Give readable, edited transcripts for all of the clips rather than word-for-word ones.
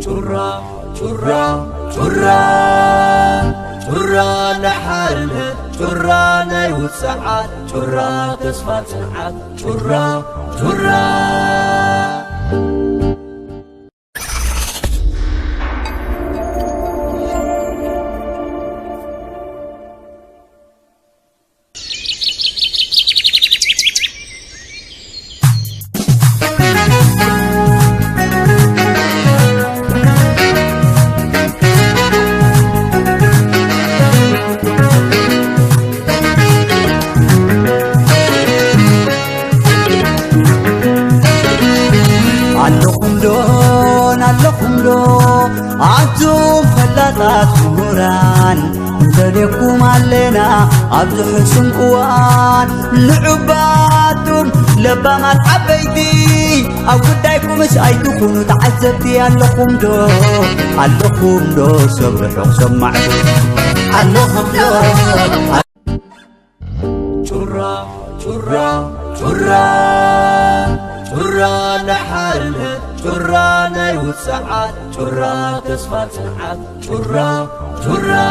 ጩራ ጩራ ጩራ ጩራ ንሓልነት ጩራ ናይ ውፅዓት ጩራ ተስፋ ጽንዓት ጩራ ጩራ عتوم فلاتات موران تليكم علينا عبد حسن قوان لعباتهم لبا ما تعبيتي أو قدايكم مش أيتكم تعذبتي علىكم دو صبر حسن معدو علىكم دو شرا شرا شرا شرا نحلت شرا ناي وسعات شرا تسفى صنعات شرا شرا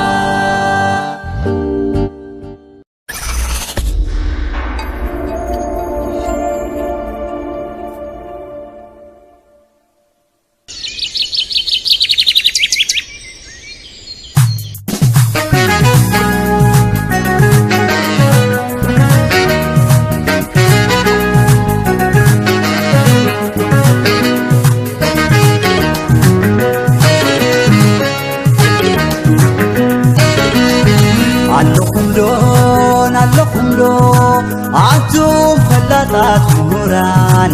عتوم فلاتات موران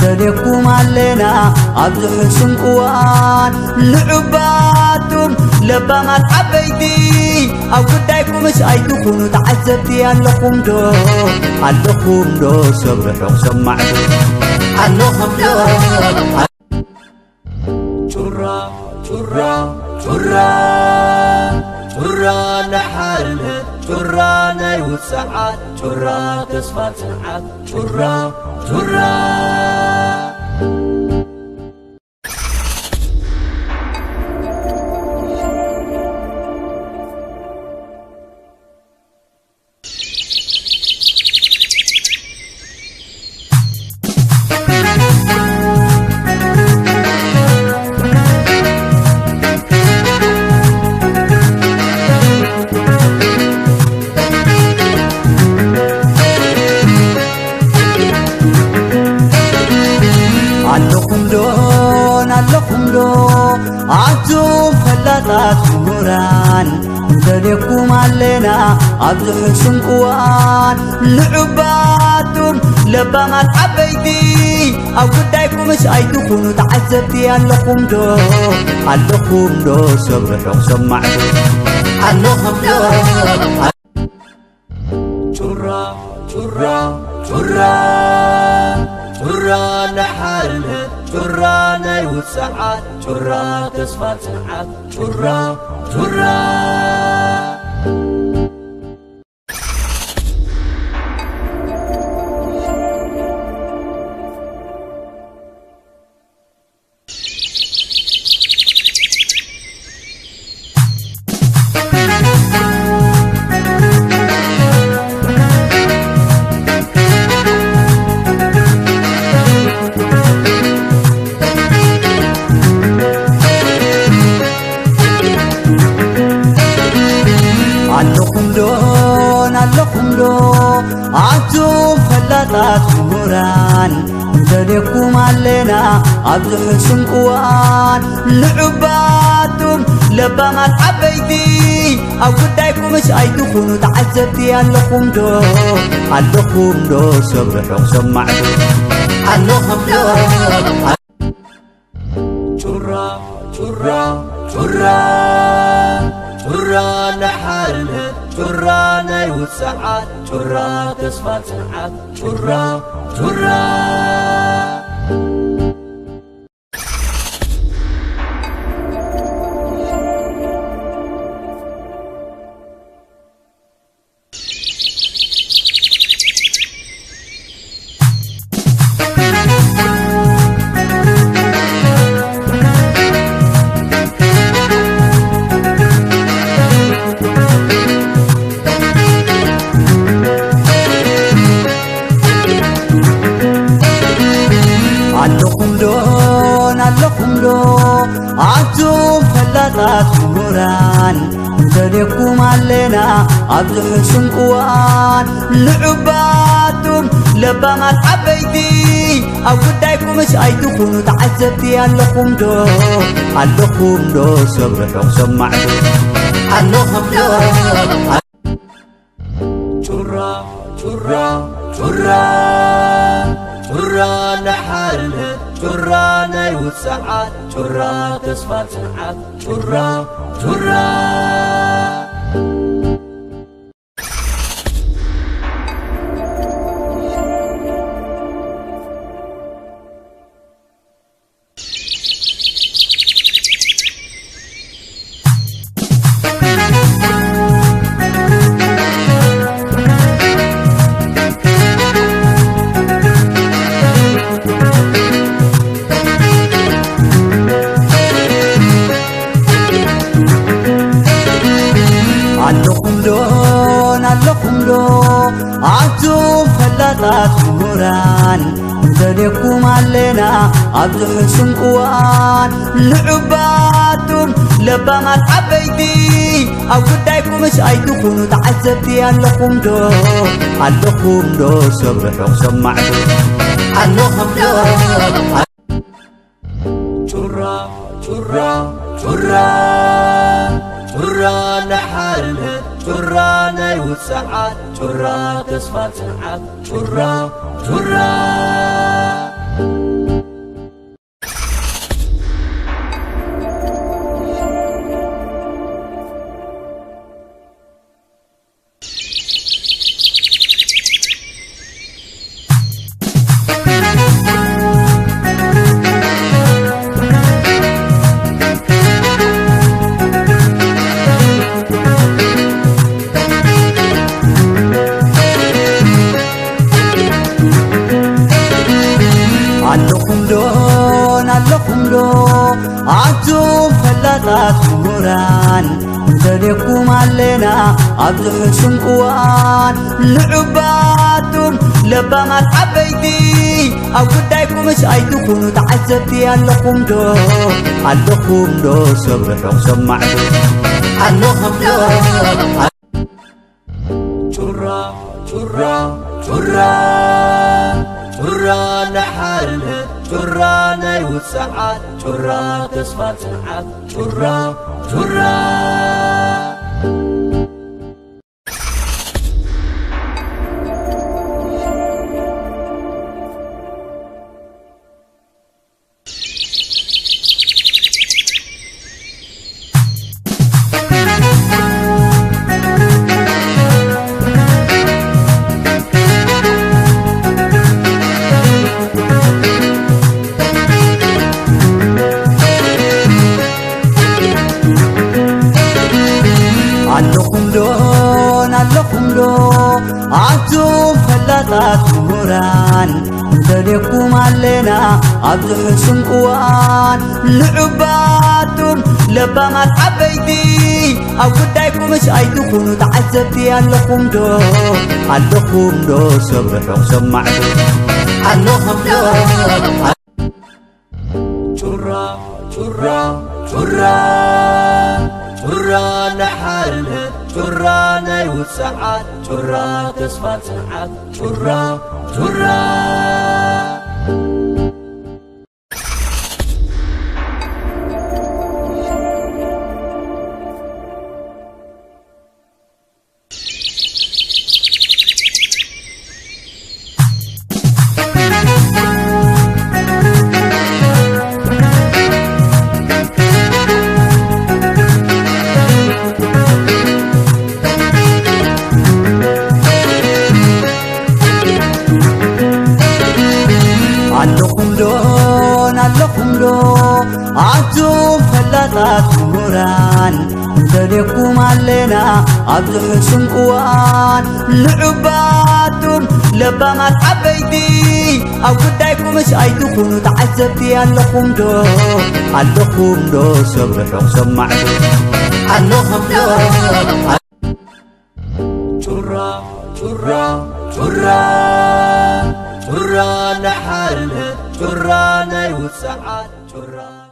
تليكم علينا عبد حسن قوان لعباتهم لبا ما تعبيتي أو قدايكم مش أيتكم تعذبتي علىكم دو صبر حسن معدو علىكم دو شرا شرا شرا شرا نحلت شرا ناي وسعات شرا تسفى صنعات شرا شرا عتوم فلاتات موران تليكم علينا عبد حسن قوان لعباتهم لبا ما تعبيتي أو قدايكم مش أيتكم تعذبتي علىكم دو صبر حسن معدو علىكم دو شرا شرا شرا شرا نحلت شرا ناي وسعات شرا تسفى صنعات شرا شرا عتوم فلاتات موران تليكم علينا عبد حسن قوان لعباتهم لبا ما تعبيتي أو قدايكم مش أيتكم تعذبتي علىكم دو صبر حسن معدو علىكم دو شرا شرا شرا شرا نحلت شرا ناي وسعات شرا تسفى صنعات شرا شرا ኣለኹም ዶ ኣቱም ፈላጣት ምሁራን እንተደኩም ኣለና ኣብ ዝሕሱም እዋን ልዑባቱም ለባማት ዓበይቲ ኣብ ጉዳይኩምስ ኣይትኹኑ ተዓዘብቲ ኣለኹም ዶ ሰብ ርሑቕ ሰማዕቱ ኣለኹም ዶ ጩራ ጩራ ጩራ ጩራ ንሓርነት ጩራ ናይ ውፅዓት ጩራ ተስፋ ጽንዓት ጩራ ጩራ ኣለኹም ዶ ኣቱም ፈላጣት ምሁራን እንተደኩም ኣለና ኣብ ዝሕሱም እዋን ልዑባቱም ለባማት ዓበይቲ ኣብ ጉዳይኩምስ ኣይትኹኑ ተዓዘብቲ ኣለኹም ዶ ሰብ ርሑቕ ሰማዕቱ ኣለኹም ዶ ጩራ ጩራ ጩራ ጩራ ንሓርነት ጩራ ናይ ውፅዓት ጩራ ተስፋ ጽንዓት ጩራ ጩራ ኣለኹም ዶ ኣቱም ፈላጣት ምሁራን እንተደኩም ኣለና ኣብ ዝሕሱም እዋን ልዑባቱም ለባማት ዓበይቲ ኣብ ጉዳይኩምስ ኣይትኹኑ ተዓዘብቲ ኣለኹም ዶ ሰብ ርሑቕ ሰማዕቱ ኣለኹም ዶ ጩራ ጩራ ጩራ ጩራ ንሓርነት ጩራ ናይ ውፅዓት ጩራ ተስፋ ጽንዓት ጩራ ጩራ ኣለኹም ዶ ኣቱም ፈላጣት ምሁራን እንተደኩም ኣለና ኣብ ዝሕሱም እዋን ልዑባቱም ለባማት ዓበይቲ ኣብ ጉዳይኩምስ ኣይትኹኑ ተዓዘብቲ ኣለኹም ዶ ሰብ ርሑቕ ሰማዕቱ ኣለኹም ዶ ጩራ ጩራ ጩራ ጩራ ንሓርነት ጩራ ናይ ውፅዓት ጩራ ተስፋ ጽንዓት ጩራ ጩራ ኣለኹም ዶ ኣቱም ፈላጣት ምሁራን እንተደኩም ኣለና ኣብ ዝሕሱም እዋን ልዑባቱም ለባማት ዓበይቲ ኣብ ጉዳይኩምስ ኣይትኹኑ ተዓዘብቲ ኣለኹም ዶ ሰብ ርሑቕ ሰማዕቱ ኣለኹም ዶ ጩራ ጩራ ጩራ ጩራ ንሓርነት ጩራ ናይ ውፅዓት ጩራ